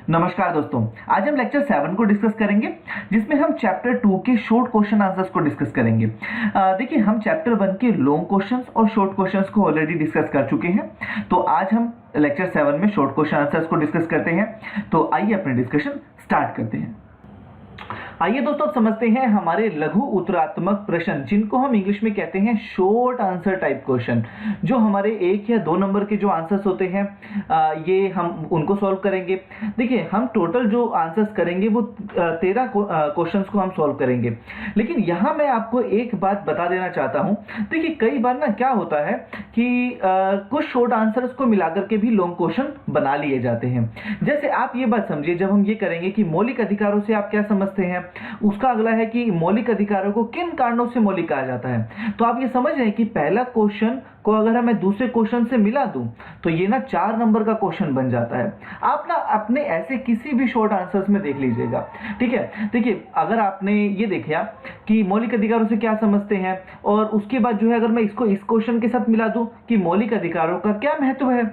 नमस्कार दोस्तों, आज हम लेक्चर 7 को डिस्कस करेंगे जिसमें हम चैप्टर 2 के शॉर्ट क्वेश्चन आंसर्स को डिस्कस करेंगे। देखिए, हम चैप्टर 1 के लॉन्ग क्वेश्चंस और शॉर्ट क्वेश्चंस को ऑलरेडी डिस्कस कर चुके हैं, तो आज हम लेक्चर 7 में शॉर्ट क्वेश्चन आंसर्स को डिस्कस करते हैं। तो आइए अपने डिस्कशन स्टार्ट करते हैं। आइए दोस्तों, अब समझते हैं हमारे लघु उत्तरात्मक प्रश्न, जिनको हम इंग्लिश में कहते हैं शॉर्ट आंसर टाइप क्वेश्चन। जो हमारे 1 या 2 नंबर के जो आंसर्स होते हैं, ये हम उनको सॉल्व करेंगे। देखिए, हम टोटल जो आंसर्स करेंगे वो 13 क्वेश्चंस को हम सॉल्व करेंगे। लेकिन यहाँ मैं आपको एक बात बता देना चाहता हूँ। देखिए, कई बार ना क्या होता है कि कुछ शॉर्ट आंसर्स को मिलाकर के भी लॉन्ग क्वेश्चन बना लिए जाते हैं। जैसे आप ये बात समझिए, जब हम ये करेंगे कि मौलिक अधिकारों से आप क्या समझते हैं, उसका अगला है कि मौलिक अधिकारों को किन कारणों से मौलिक कहा जाता है। तो आप ये समझ रहे हैं कि पहला क्वेश्चन को अगर मैं दूसरे क्वेश्चन से मिला दूं तो ये ना 4 नंबर का क्वेश्चन बन जाता है। आप ना अपने ऐसे किसी भी शॉर्ट आंसर्स में देख लीजिएगा, ठीक है। देखिए, अगर आपने ये देखा कि मौलिक अधिकारों से क्या समझते हैं और उसके बाद जो है अगर मैं इसको इस क्वेश्चन के साथ मिला दूं कि मौलिक अधिकारों का क्या महत्व है,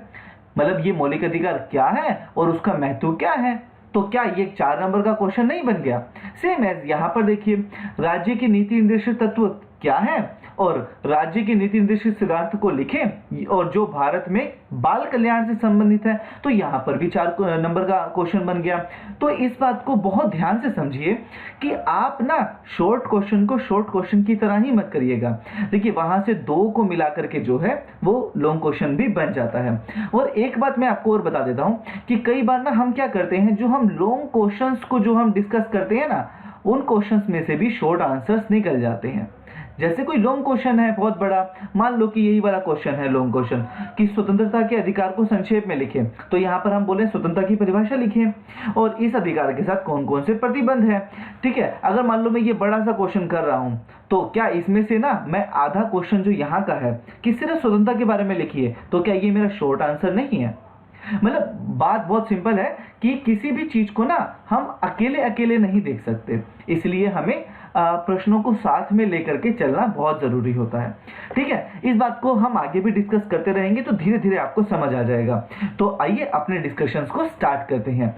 मतलब ये मौलिक अधिकार क्या है और उसका महत्व क्या है, तो क्या ये 4 नंबर का क्वेश्चन नहीं बन गया। सेम एज यहाँ पर देखिए, राज्य के नीति निर्देशित तत्व क्या है और राज्य के नीति निर्देशित सिद्धांत को लिखें और जो भारत में बाल कल्याण से संबंधित है, तो यहाँ पर भी 4 नंबर का क्वेश्चन बन गया। तो इस बात को बहुत ध्यान से समझिए कि आप ना शॉर्ट क्वेश्चन को शॉर्ट क्वेश्चन की तरह ही मत करिएगा। देखिए, वहां से 2 को मिला करके जो है वो लॉन्ग क्वेश्चन भी बन जाता है। और एक बात मैं आपको और बता देता हूं कि कई बार ना हम क्या करते हैं, जो हम लॉन्ग क्वेश्चंस को जो हम डिस्कस करते हैं ना, उन क्वेश्चंस में से भी शॉर्ट आंसर्स निकल जाते हैं। जैसे कोई लॉन्ग क्वेश्चन है बहुत बड़ा, मान लो कि यही वाला क्वेश्चन है लॉन्ग क्वेश्चन कि स्वतंत्रता के अधिकार को संक्षेप में लिखें, तो यहाँ पर हम बोले स्वतंत्रता की परिभाषा लिखें और इस अधिकार के साथ कौन कौन से प्रतिबंध है, ठीक है। अगर मान लो मैं ये बड़ा सा क्वेश्चन कर रहा हूँ, तो क्या इसमें से ना मैं आधा क्वेश्चन जो यहाँ का है कि सिर्फ स्वतंत्रता के बारे में लिखिए, तो क्या ये मेरा शॉर्ट आंसर नहीं है। मतलब बात बहुत सिंपल है कि किसी भी चीज को ना हम अकेले अकेले नहीं देख सकते, इसलिए हमें प्रश्नों को साथ में लेकर के चलना बहुत जरूरी होता है, ठीक है। इस बात को हम आगे भी डिस्कस करते रहेंगे तो धीरे धीरे आपको समझ आ जाएगा। तो आइए अपने डिस्कशंस को स्टार्ट करते हैं।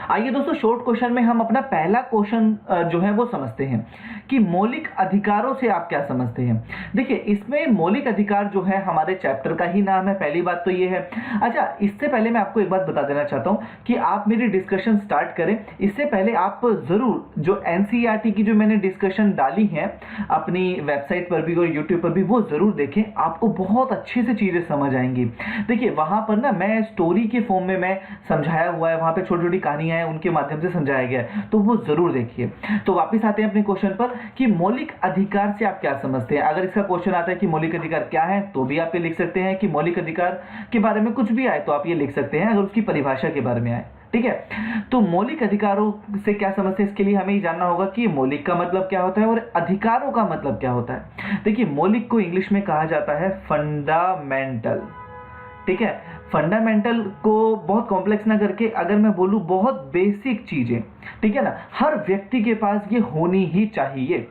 आइए दोस्तों, शॉर्ट क्वेश्चन में हम अपना पहला क्वेश्चन जो है वो समझते हैं कि मौलिक अधिकारों से आप क्या समझते हैं। देखिए, इसमें मौलिक अधिकार जो है हमारे चैप्टर का ही नाम है, पहली बात तो ये है। अच्छा, इससे पहले मैं आपको एक बात बता देना चाहता हूँ कि आप मेरी डिस्कशन स्टार्ट करें इससे पहले आप जरूर जो एनसीईआरटी की जो मैंने डिस्कशन डाली है अपनी वेबसाइट पर भी और यूट्यूब पर भी, वो जरूर देखें, आपको बहुत अच्छे से चीजें समझ आएंगी। देखिए, वहां पर ना मैं स्टोरी के फॉर्म में मैं समझाया हुआ है, वहां पे छोटी छोटी कहानियां हैं, उनके माध्यम से समझाया गया है, तो वो जरूर देखिए। तो वापस आते हैं अपने क्वेश्चन पर कि मौलिक अधिकार से आप क्या समझते हैं। अगर इसका क्वेश्चन आता है कि मौलिक अधिकार क्या है, तो भी आप ये लिख सकते हैं कि मौलिक अधिकार के बारे में कुछ भी आए तो आप ये लिख सकते हैं, अगर उसकी परिभाषा के बारे में आए, ठीक है। तो मौलिक अधिकारों से क्या समझते हैं, इसके लिए हमें ये जानना होगा कि मौलिक का मतलब क्या होता है और अधिकारों का मतलब क्या होता है। देखिए, मौलिक को इंग्लिश में कहा जाता है फंडामेंटल, ठीक है। फंडामेंटल को बहुत कॉम्प्लेक्स ना करके अगर मैं बोलूं बहुत बेसिक चीजें, ठीक है ना, हर व्यक्ति के पास ये होनी ही चाहिए,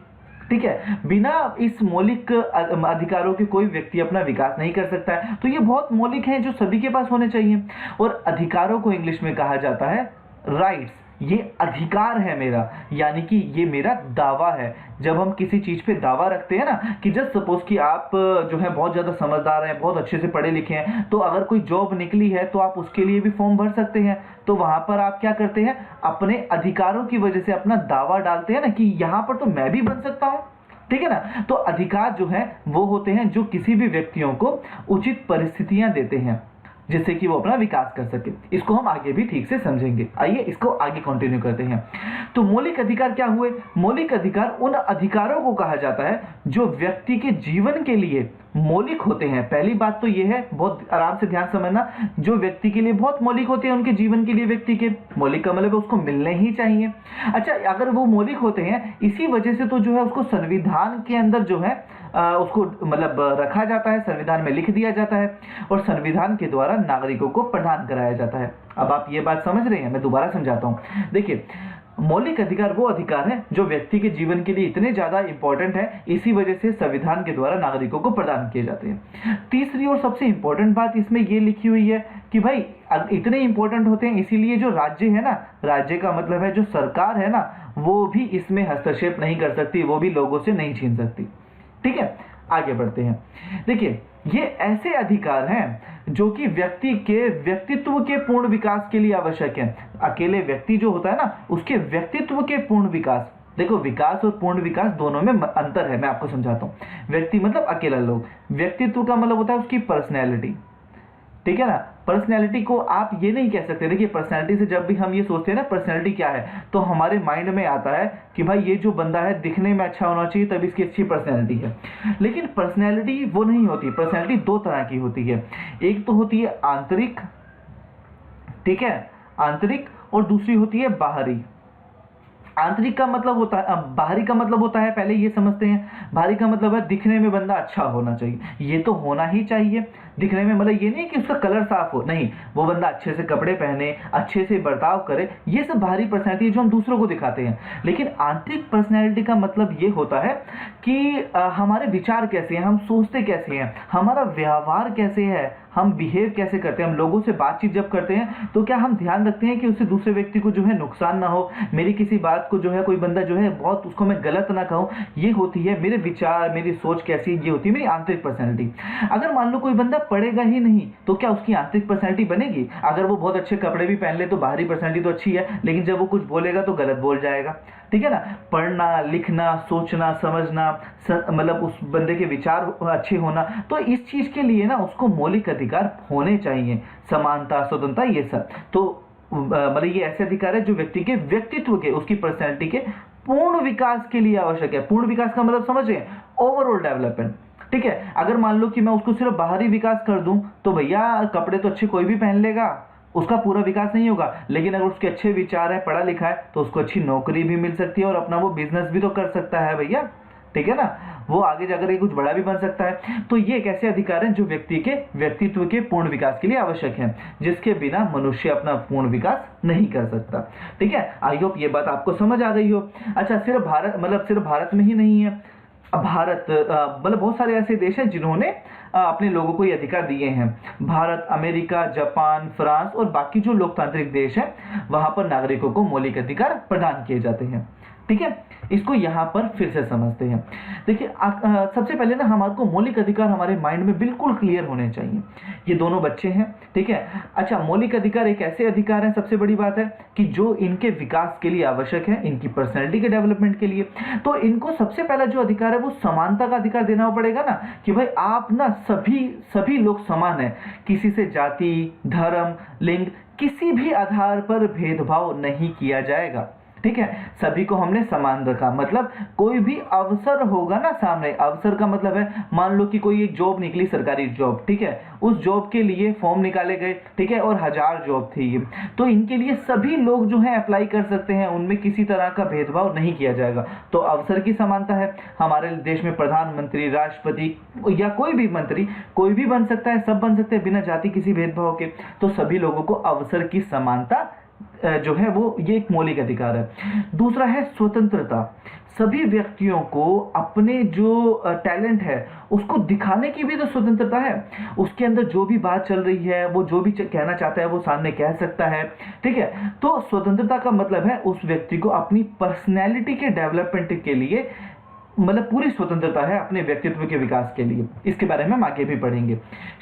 ठीक है। बिना इस मौलिक अधिकारों के कोई व्यक्ति अपना विकास नहीं कर सकता है, तो ये बहुत मौलिक हैं जो सभी के पास होने चाहिए। और अधिकारों को इंग्लिश में कहा जाता है राइट्स। ये अधिकार है मेरा, यानी कि ये मेरा दावा है। जब हम किसी चीज पे दावा रखते हैं ना, कि जस्ट सपोज कि आप जो है बहुत ज्यादा समझदार हैं, बहुत अच्छे से पढ़े लिखे हैं, तो अगर कोई जॉब निकली है तो आप उसके लिए भी फॉर्म भर सकते हैं। तो वहां पर आप क्या करते हैं, अपने अधिकारों की वजह से अपना दावा डालते हैं ना कि यहां पर तो मैं भी बन सकता हूं, ठीक है ना। तो अधिकार जो है वो होते हैं जो किसी भी व्यक्तियों को उचित परिस्थितियां देते हैं जिससे कि वो अपना विकास कर सके। इसको हम आगे भी ठीक से समझेंगे। आइए इसको आगे कंटिन्यू करते हैं। तो मौलिक अधिकार क्या हुए। मौलिक अधिकार उन अधिकारों को कहा जाता है जो व्यक्ति के जीवन के लिए मौलिक होते हैं। पहली बात तो ये है, बहुत आराम से ध्यान समझना, जो व्यक्ति के लिए बहुत मौलिक होते हैं, उनके जीवन के लिए व्यक्ति के मौलिक का मतलब उसको मिलने ही चाहिए। अच्छा, अगर वो मौलिक होते हैं इसी वजह से तो जो है उसको संविधान के अंदर जो है उसको मतलब रखा जाता है, संविधान में लिख दिया जाता है और संविधान के द्वारा नागरिकों को प्रदान कराया जाता है। अब आप ये बात समझ रहे हैं, मैं दोबारा समझाता हूँ। देखिए, मौलिक अधिकार वो अधिकार है जो व्यक्ति के जीवन के लिए इतने ज्यादा इंपॉर्टेंट है, इसी वजह से संविधान के द्वारा नागरिकों को प्रदान किए जाते हैं। तीसरी और सबसे इंपॉर्टेंट बात इसमें ये लिखी हुई है कि भाई इतने इंपॉर्टेंट होते हैं, इसीलिए जो राज्य है ना, राज्य का मतलब है जो सरकार है ना, वो भी इसमें हस्तक्षेप नहीं कर सकती, वो भी लोगों से नहीं छीन सकती। ठीक है, आगे बढ़ते हैं। देखिए, ये ऐसे अधिकार हैं जो कि व्यक्ति के व्यक्तित्व के पूर्ण विकास के लिए आवश्यक है। अकेले व्यक्ति जो होता है ना, उसके व्यक्तित्व के पूर्ण विकास, देखो विकास और पूर्ण विकास दोनों में अंतर है, मैं आपको समझाता हूँ। व्यक्ति मतलब अकेला लोग, व्यक्तित्व का मतलब होता है उसकी पर्सनैलिटी। ठीक है ना, पर्सनैलिटी को आप ये नहीं कह सकते। देखिए, पर्सनैलिटी से जब भी हम ये सोचते हैं ना पर्सनैलिटी क्या है, तो हमारे माइंड में आता है कि भाई ये जो बंदा है दिखने में अच्छा होना चाहिए तभी इसकी अच्छी पर्सनैलिटी है। लेकिन पर्सनैलिटी वो नहीं होती। पर्सनैलिटी दो तरह की होती है, एक तो होती है आंतरिक, ठीक है, आंतरिक, और दूसरी होती है बाहरी। आंतरिक का मतलब होता है, बाहरी का मतलब होता है, पहले ये समझते हैं। बाहरी का मतलब है दिखने में बंदा अच्छा होना चाहिए, ये तो होना ही चाहिए। दिखने में मतलब ये नहीं कि उसका कलर साफ हो, नहीं, वो बंदा अच्छे से कपड़े पहने, अच्छे से बर्ताव करे, ये सब बाहरी पर्सनैलिटी है जो हम दूसरों को दिखाते हैं। लेकिन आंतरिक पर्सनैलिटी का मतलब ये होता है कि हमारे विचार कैसे हैं, हम सोचते कैसे हैं, हमारा व्यवहार कैसे है, हम बिहेव कैसे करते हैं, हम लोगों से बातचीत जब करते हैं तो क्या हम ध्यान रखते हैं कि उससे दूसरे व्यक्ति को जो है नुकसान ना हो, मेरी किसी बात को जो है कोई बंदा जो है बहुत उसको मैं गलत ना कहूँ, ये होती है मेरे विचार, मेरी सोच कैसी, ये होती है मेरी आंतरिक पर्सनैलिटी। अगर मान लो कोई बंदा पढ़ेगा ही नहीं तो क्या उसकी आंतरिक पर्सनैलिटी बनेगी? अगर वो बहुत अच्छे कपड़े भी पहन ले तो बाहरी पर्सनैलिटी तो अच्छी है, लेकिन जब वो कुछ बोलेगा तो गलत बोल जाएगा। ठीक है ना, पढ़ना, लिखना, सोचना, समझना, मतलब उस बंदे के विचार अच्छे होना, तो इस चीज के लिए ना उसको मौलिक अधिकार होने चाहिए, समानता, स्वतंत्रता, ये सब। तो मतलब ये ऐसे अधिकार है जो व्यक्ति के व्यक्तित्व के, उसकी पर्सनैलिटी के पूर्ण विकास के लिए आवश्यक है। पूर्ण विकास का मतलब समझे, ओवरऑल डेवलपमेंट। ठीक है, अगर मान लो कि मैं उसको सिर्फ बाहरी विकास कर दूं तो भैया कपड़े तो अच्छे कोई भी पहन लेगा, उसका पूरा विकास नहीं होगा। लेकिन अगर उसके अच्छे विचार है, पढ़ा लिखा है, तो उसको अच्छी नौकरी भी मिल सकती है और अपना वो बिजनेस भी तो कर सकता है भैया। ठीक है ना, वो आगे जाकर कुछ बड़ा भी बन सकता है। तो ये एक ऐसे अधिकार हैं जो व्यक्ति के व्यक्तित्व के पूर्ण विकास के लिए आवश्यक है, जिसके बिना मनुष्य अपना पूर्ण विकास नहीं कर सकता। ठीक है, आई होप ये बात आपको समझ आ गई हो। अच्छा, सिर्फ भारत, मतलब सिर्फ भारत में ही नहीं है, भारत मतलब बहुत सारे ऐसे देश हैं जिन्होंने अपने लोगों को ये अधिकार दिए हैं। भारत, अमेरिका, जापान, फ्रांस और बाकी जो लोकतांत्रिक देश हैं वहां पर नागरिकों को मौलिक अधिकार प्रदान किए जाते हैं। ठीक है, इसको यहां पर फिर से समझते हैं। देखिए, सबसे पहले ना हमारे को मौलिक अधिकार हमारे माइंड में बिल्कुल क्लियर होने चाहिए। ये दोनों बच्चे हैं, ठीक है। अच्छा, मौलिक अधिकार एक ऐसे अधिकार हैं, सबसे बड़ी बात है कि जो इनके विकास के लिए आवश्यक है, इनकी पर्सनैलिटी के डेवलपमेंट के लिए। तो इनको सबसे पहला जो अधिकार है वो समानता का अधिकार देना पड़ेगा ना, कि भाई आप ना सभी लोग समान है, किसी से जाति, धर्म, लिंग, किसी भी आधार पर भेदभाव नहीं किया जाएगा। ठीक है, सभी को हमने समान रखा। मतलब कोई भी अवसर होगा ना सामने, अवसर का मतलब है मान लो कि कोई एक जॉब निकली, सरकारी जॉब, ठीक है, उस जॉब के लिए फॉर्म निकाले गए, ठीक है, और 1000 जॉब थी ये, तो इनके लिए सभी लोग जो है अप्लाई कर सकते हैं, उनमें किसी तरह का भेदभाव नहीं किया जाएगा। तो अवसर की समानता है। हमारे देश में प्रधानमंत्री, राष्ट्रपति या कोई भी मंत्री कोई भी बन सकता है, सब बन सकते हैं बिना जाति किसी भेदभाव के। तो सभी लोगों को अवसर की समानता जो है वो ये एक मौलिक अधिकार है। दूसरा है स्वतंत्रता। सभी व्यक्तियों को अपने जो टैलेंट है उसको दिखाने की भी तो स्वतंत्रता है। उसके अंदर जो भी बात चल रही है, वो जो भी कहना चाहता है वो सामने कह सकता है। ठीक है, तो स्वतंत्रता का मतलब है उस व्यक्ति को अपनी पर्सनैलिटी के डेवलपमेंट के लिए मतलब पूरी स्वतंत्रता है अपने व्यक्तित्व के विकास के लिए। इसके बारे में हम आगे भी पढ़ेंगे।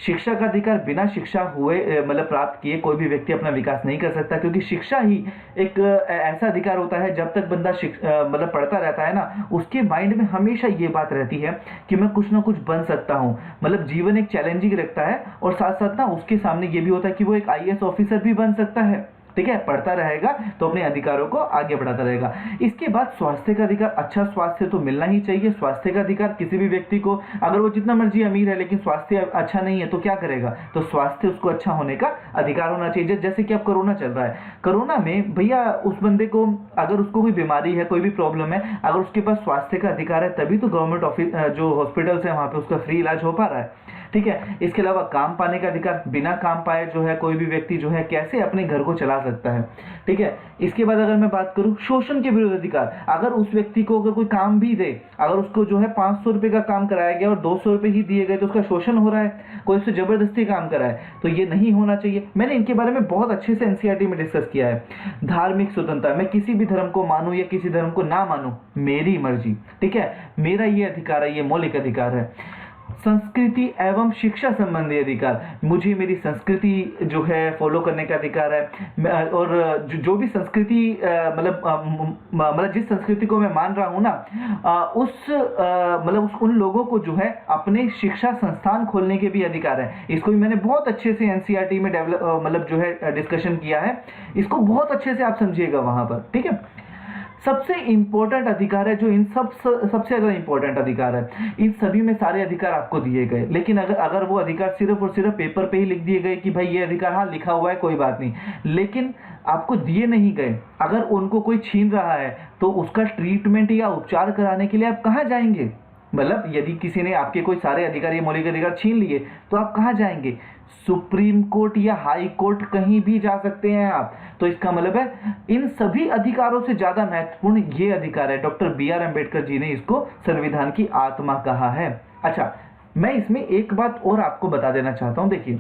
शिक्षा का अधिकार, बिना शिक्षा हुए मतलब प्राप्त किए कोई भी व्यक्ति अपना विकास नहीं कर सकता, क्योंकि शिक्षा ही एक ऐसा अधिकार होता है, जब तक बंदा मतलब पढ़ता रहता है ना, उसके माइंड में हमेशा ये बात रहती है कि मैं कुछ ना कुछ बन सकता हूँ। मतलब जीवन एक चैलेंजिंग रखता है, और साथ साथ ना उसके सामने ये भी होता है कि वो एक IAS ऑफिसर भी बन सकता है। ठीक है, पढ़ता रहेगा तो अपने अधिकारों को आगे बढ़ाता रहेगा। इसके बाद स्वास्थ्य का अधिकार। अच्छा स्वास्थ्य तो मिलना ही चाहिए। स्वास्थ्य का अधिकार किसी भी व्यक्ति को, अगर वो जितना मर्जी अमीर है लेकिन स्वास्थ्य अच्छा नहीं है तो क्या करेगा, तो स्वास्थ्य उसको अच्छा होने का अधिकार होना चाहिए। जैसे कि अब कोरोना चल रहा है, कोरोना में भैया उस बंदे को अगर उसको कोई बीमारी है, कोई भी प्रॉब्लम है, अगर उसके पास स्वास्थ्य का अधिकार है तभी तो गवर्नमेंट ऑफिस जो हॉस्पिटल्स है वहां पे उसका फ्री इलाज हो पा रहा है। ठीक है, इसके अलावा काम पाने का अधिकार। बिना काम पाए जो है कोई भी व्यक्ति जो है कैसे अपने घर को चला सकता है। ठीक है, इसके बाद अगर मैं बात करूं शोषण के विरुद्ध अधिकार, अगर उस व्यक्ति को अगर कोई काम भी दे, अगर उसको जो है 500 रुपए का काम कराया गया और 200 रुपए ही दिए गए तो उसका शोषण हो रहा है, कोई उससे जबरदस्ती काम कराए, तो ये नहीं होना चाहिए। मैंने इनके बारे में बहुत अच्छे से एनसीईआरटी में डिस्कस किया है। धार्मिक स्वतंत्रता, मैं किसी भी धर्म को मानूं या किसी धर्म को ना मानूं, मेरी मर्जी, ठीक है, मेरा ये अधिकार है, ये मौलिक अधिकार है। संस्कृति एवं शिक्षा संबंधी अधिकार, मुझे मेरी संस्कृति जो है फॉलो करने का अधिकार है, और जो भी संस्कृति मतलब जिस संस्कृति को मैं मान रहा हूँ ना, उन लोगों को जो है अपने शिक्षा संस्थान खोलने के भी अधिकार है। इसको भी मैंने बहुत अच्छे से एनसीईआरटी में जो है डिस्कशन किया है, इसको बहुत अच्छे से आप समझिएगा वहां पर। ठीक है, सबसे इंपॉर्टेंट अधिकार है जो इन सबसे ज्यादा इंपॉर्टेंट अधिकार है, इन सभी में सारे अधिकार आपको दिए गए, लेकिन अगर वो अधिकार सिर्फ और सिर्फ पेपर पे ही लिख दिए गए कि भाई ये अधिकार हाँ लिखा हुआ है कोई बात नहीं, लेकिन आपको दिए नहीं गए, अगर उनको कोई छीन रहा है तो उसका ट्रीटमेंट या उपचार कराने के लिए आप कहाँ जाएंगे? मतलब यदि किसी ने आपके कोई सारे अधिकार या मौलिक अधिकार छीन लिए तो आप कहाँ जाएंगे? सुप्रीम कोर्ट या हाई कोर्ट, कहीं भी जा सकते हैं आप। तो इसका मतलब है इन सभी अधिकारों से ज्यादा महत्वपूर्ण ये अधिकार है। डॉक्टर BR अम्बेडकर जी ने इसको संविधान की आत्मा कहा है। अच्छा, मैं इसमें एक बात और आपको बता देना चाहता हूं। देखिए,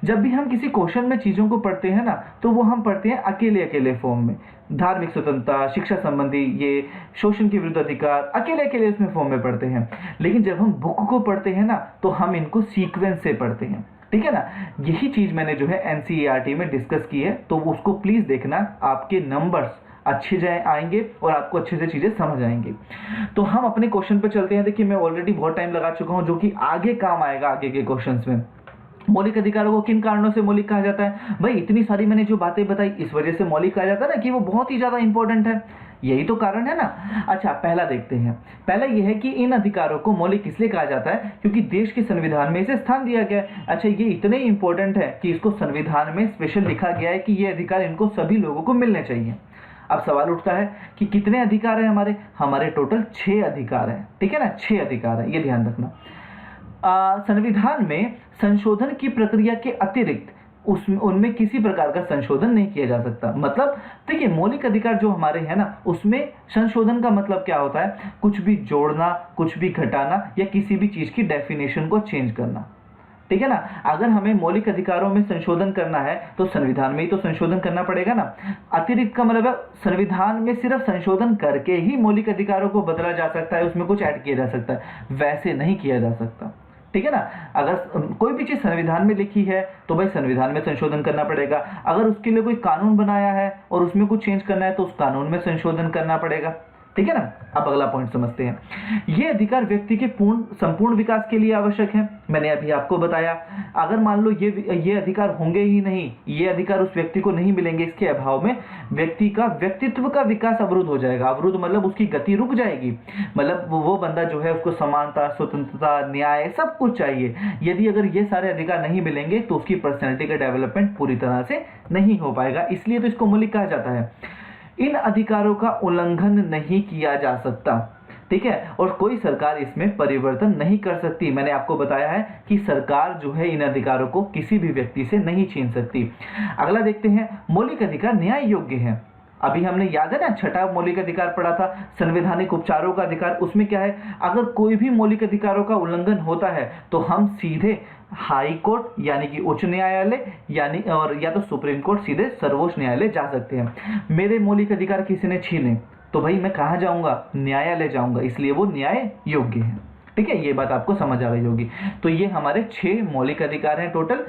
जब भी हम किसी क्वेश्चन में चीजों को पढ़ते हैं ना, तो वो हम पढ़ते हैं अकेले अकेले फॉर्म में। धार्मिक स्वतंत्रता, शिक्षा संबंधी, ये शोषण के विरुद्ध अधिकार, अकेले अकेले उसमें फॉर्म में पढ़ते हैं। लेकिन जब हम बुक को पढ़ते हैं ना, तो हम इनको सीक्वेंस से पढ़ते हैं। ठीक है ना, यही चीज मैंने जो है एनसीईआरटी में डिस्कस की है, तो उसको प्लीज देखना, आपके नंबर्स अच्छे आएंगे और आपको अच्छे से चीजें समझ आएंगी। तो हम अपने क्वेश्चन पे चलते हैं। देखिए, मैं ऑलरेडी बहुत टाइम लगा चुका हूं, जो कि आगे काम आएगा आगे के क्वेश्चंस में। मौलिक अधिकारों को किन कारणों से मौलिक कहा जाता है? भाई इतनी सारी मैंने जो बातें बताई, इस वजह से मौलिक कहा जाता है ना कि वो बहुत ही ज्यादा इंपॉर्टेंट है, यही तो कारण है ना। अच्छा, पहला देखते हैं। पहला यह है कि इन अधिकारों को मौलिक इसलिए कहा जाता है क्योंकि देश के संविधान में इसे स्थान दिया गया है। अच्छा, ये इतने इंपॉर्टेंट है कि इसको संविधान में स्पेशल लिखा गया है कि ये अधिकार इनको सभी लोगों को मिलने चाहिए। अब सवाल उठता है कि कितने अधिकार है हमारे टोटल 6 अधिकार है। ठीक है ना, 6 अधिकार है, ये ध्यान रखना। संविधान में संशोधन की प्रक्रिया के अतिरिक्त उनमें किसी प्रकार का संशोधन नहीं किया जा सकता। मतलब देखिए, मौलिक अधिकार जो हमारे हैं ना, उसमें संशोधन का मतलब क्या होता है? कुछ भी जोड़ना, कुछ भी घटाना, या किसी भी चीज की डेफिनेशन को चेंज करना। ठीक है ना, अगर हमें मौलिक अधिकारों में संशोधन करना है तो संविधान में ही तो संशोधन करना पड़ेगा ना। अतिरिक्त का मतलब है संविधान में सिर्फ संशोधन करके ही मौलिक अधिकारों को बदला जा सकता है, उसमें कुछ ऐड किया जा सकता है, वैसे नहीं किया जा सकता। ठीक है ना, अगर कोई भी चीज संविधान में लिखी है तो भाई संविधान में संशोधन करना पड़ेगा। अगर उसके लिए कोई कानून बनाया है और उसमें कुछ चेंज करना है तो उस कानून में संशोधन करना पड़ेगा। ठीक है ना, अब अगला पॉइंट समझते हैं। ये अधिकार व्यक्ति के संपूर्ण विकास के लिए आवश्यक है। मैंने अभी आपको बताया, अगर मान लो ये अधिकार होंगे ही नहीं, ये अधिकार उस व्यक्ति को नहीं मिलेंगे, इसके अभाव में व्यक्ति का व्यक्तित्व का विकास अवरुद्ध हो जाएगा। अवरुद्ध मतलब उसकी गति रुक जाएगी। मतलब वो बंदा जो है उसको समानता, स्वतंत्रता, न्याय सब कुछ चाहिए। यदि अगर ये सारे अधिकार नहीं मिलेंगे तो उसकी पर्सनैलिटी का डेवलपमेंट पूरी तरह से नहीं हो पाएगा। इसलिए तो इसको मौलिक कहा जाता है। इन अधिकारों का उल्लंघन नहीं किया जा सकता। ठीक है, और कोई सरकार इसमें परिवर्तन नहीं कर सकती। मैंने आपको बताया है कि सरकार जो है इन अधिकारों को किसी भी व्यक्ति से नहीं छीन सकती। अगला देखते हैं, मौलिक अधिकार न्याय योग्य है। अभी हमने याद है ना, 6ठा मौलिक अधिकार पढ़ा था, संवैधानिक उपचारों का अधिकार। उसमें क्या है, अगर कोई भी मौलिक अधिकारों का उल्लंघन होता है तो हम सीधे हाई कोर्ट यानी कि उच्च न्यायालय या तो सुप्रीम कोर्ट, सीधे सर्वोच्च न्यायालय जा सकते हैं। मेरे मौलिक अधिकार किसी ने छीने तो भाई मैं कहाँ जाऊंगा? न्यायालय जाऊंगा, इसलिए वो न्याय योग्य है। ठीक है, ये बात आपको समझ आ गई होगी। तो ये हमारे 6 मौलिक अधिकार हैं टोटल।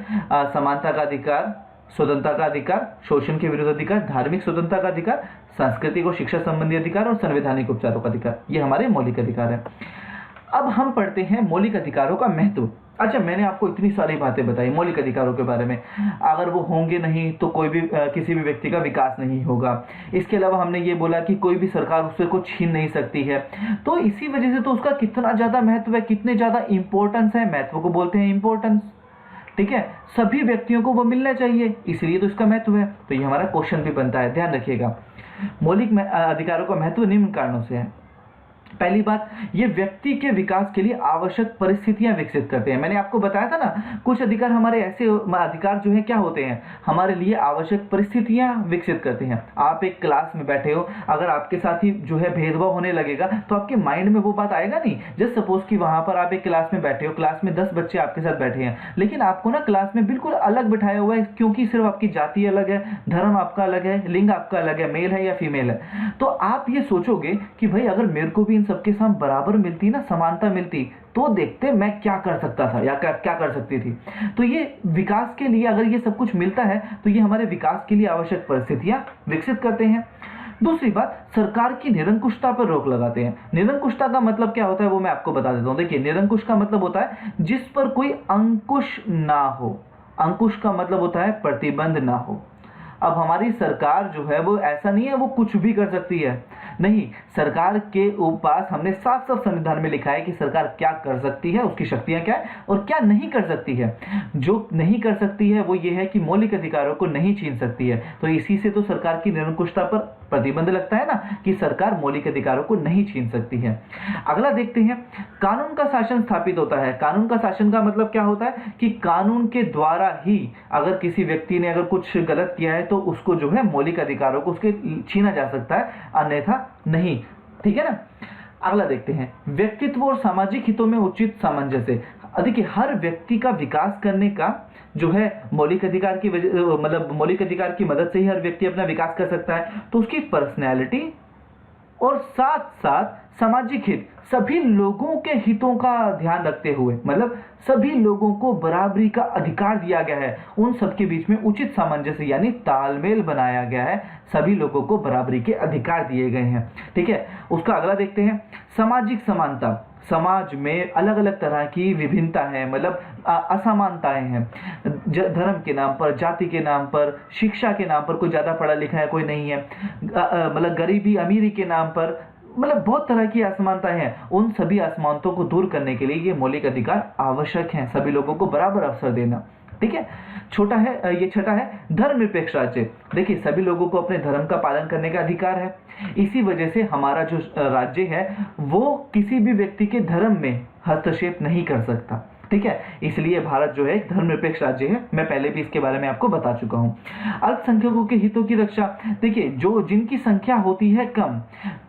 समानता का अधिकार, स्वतंत्रता का अधिकार, शोषण के विरुद्ध अधिकार, धार्मिक स्वतंत्रता का अधिकार, सांस्कृतिक और शिक्षा संबंधी अधिकार और संवैधानिक उपचारों का अधिकार, ये हमारे मौलिक अधिकार है। अब हम पढ़ते हैं मौलिक अधिकारों का महत्व। अच्छा, मैंने आपको इतनी सारी बातें बताई मौलिक अधिकारों के बारे में। अगर वो होंगे नहीं तो कोई भी किसी भी व्यक्ति का विकास नहीं होगा। इसके अलावा हमने ये बोला कि कोई भी सरकार उससे को छीन नहीं सकती है। तो इसी वजह से तो उसका कितना ज्यादा महत्व है, कितने ज्यादा इंपॉर्टेंस है। महत्व को बोलते हैं इंपॉर्टेंस। ठीक है, सभी व्यक्तियों को वो मिलना चाहिए, इसलिए तो इसका महत्व है। तो ये हमारा क्वेश्चन भी बनता है, ध्यान रखिएगा। मौलिक अधिकारों का महत्व निम्न कारणों से है। पहली बात, ये व्यक्ति के विकास के लिए आवश्यक परिस्थितियां विकसित करते हैं। मैंने आपको बताया था ना, कुछ अधिकार हमारे ऐसे अधिकार जो है क्या होते हैं, हमारे लिए आवश्यक परिस्थितियां विकसित करते हैं। आप एक क्लास में बैठे हो, अगर आपके साथ ही जो है भेदभाव होने लगेगा तो आपके माइंड में वो बात आएगा नहीं। जस्ट सपोज कि वहां पर आप एक क्लास में बैठे हो, क्लास में 10 बच्चे आपके साथ बैठे हैं, लेकिन आपको ना क्लास में बिल्कुल अलग बिठाया हुआ है, क्योंकि सिर्फ आपकी जाति अलग है, धर्म आपका अलग है, लिंग आपका अलग है, मेल है या फीमेल है। तो आप ये सोचोगे कि भाई अगर मेरे को भी इन सबके साथ बराबर मिलती ना, समानता मिलती, तो देखते मैं क्या कर सकता था या क्या कर सकती थी। तो ये विकास के लिए अगर ये सब कुछ मिलता है तो ये हमारे विकास के लिए आवश्यक परिस्थितियां विकसित करते हैं। दूसरी बात, सरकार की निरंकुशता पर रोक लगाते हैं। निरंकुशता का मतलब क्या होता है वो मैं आपको बता देता हूं। देखिए, निरंकुश का मतलब होता है जिस पर कोई अंकुश ना हो। अंकुश का मतलब होता है प्रतिबंध ना हो। अब हमारी सरकार जो है वो ऐसा नहीं है वो कुछ भी कर सकती है, नहीं। सरकार के पास हमने साफ साफ संविधान में लिखा है कि सरकार क्या कर सकती है, उसकी शक्तियां क्या है और क्या नहीं कर सकती है। जो नहीं कर सकती है वो ये है कि मौलिक अधिकारों को नहीं छीन सकती है। तो इसी से तो सरकार की निरंकुशता पर प्रतिबंध लगता है ना, कि सरकार मौलिक अधिकारों को नहीं छीन सकती है। अगला देखते हैं, कानून का शासन स्थापित होता है। कानून का शासन का मतलब क्या होता है कि कानून के द्वारा ही अगर किसी व्यक्ति ने अगर कुछ गलत किया है तो उसको जो है मौलिक अधिकारों को उसके छीना जा सकता है, अन्यथा नहीं। ठीक है ना। अगला देखते हैं, व्यक्तित्व और सामाजिक हितों में उचित सामंजस्य। देखिए, हर व्यक्ति का विकास करने का जो है मौलिक अधिकार की वजह, मतलब मौलिक अधिकार की मदद से ही हर व्यक्ति अपना विकास कर सकता है। तो उसकी पर्सनैलिटी और साथ साथ सामाजिक हित, सभी लोगों के हितों का ध्यान रखते हुए, मतलब सभी लोगों को बराबरी का अधिकार दिया गया है, उन सबके बीच में उचित सामंजस्य यानी तालमेल बनाया गया है, सभी लोगों को बराबरी के अधिकार दिए गए हैं। ठीक है। उसका अगला देखते हैं, सामाजिक समानता। समाज में अलग अलग तरह की विभिन्नता है, मतलब असमानताएं हैं। धर्म के नाम पर, जाति के नाम पर, शिक्षा के नाम पर, कोई ज्यादा पढ़ा लिखा है कोई नहीं है, मतलब गरीबी अमीरी के नाम पर, मतलब बहुत तरह की असमानताएं हैं। उन सभी असमानताओं को दूर करने के लिए ये मौलिक अधिकार आवश्यक हैं, सभी लोगों को बराबर अवसर देना। ठीक है। ये छठा है धर्मनिरपेक्ष राज्य। देखिए, सभी लोगों को अपने धर्म का पालन करने का अधिकार है। इसी वजह से हमारा जो राज्य है वो किसी भी व्यक्ति के धर्म में हस्तक्षेप नहीं कर सकता। ठीक है। इसलिए भारत जो है एक धर्मनिरपेक्ष राज्य है। मैं पहले भी इसके बारे में आपको बता चुका हूं। अल्पसंख्यकों के हितों की रक्षा। देखिए, जो जिनकी संख्या होती है कम,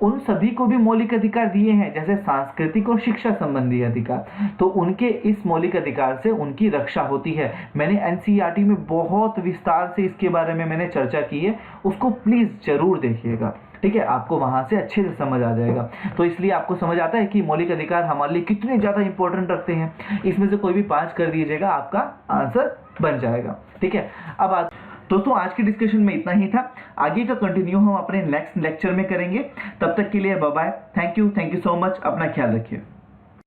उन सभी को भी मौलिक अधिकार दिए हैं, जैसे सांस्कृतिक और शिक्षा संबंधी अधिकार। तो उनके इस मौलिक अधिकार से उनकी रक्षा होती है। मैंने एनसीईआरटी में बहुत विस्तार से इसके बारे में मैंने चर्चा की है, उसको प्लीज जरूर देखिएगा। ठीक है, आपको वहां से अच्छे से समझ आ जाएगा। तो इसलिए आपको समझ आता है कि मौलिक अधिकार हमारे लिए कितने ज्यादा इंपॉर्टेंट रखते हैं। इसमें से कोई भी 5 कर दीजिएगा, आपका आंसर बन जाएगा। ठीक है। अब दोस्तों, आज की डिस्कशन में इतना ही था। आगे का कंटिन्यू हम अपने नेक्स्ट लेक्चर में करेंगे। तब तक के लिए bye bye. Thank you so much. अपना ख्याल रखिए।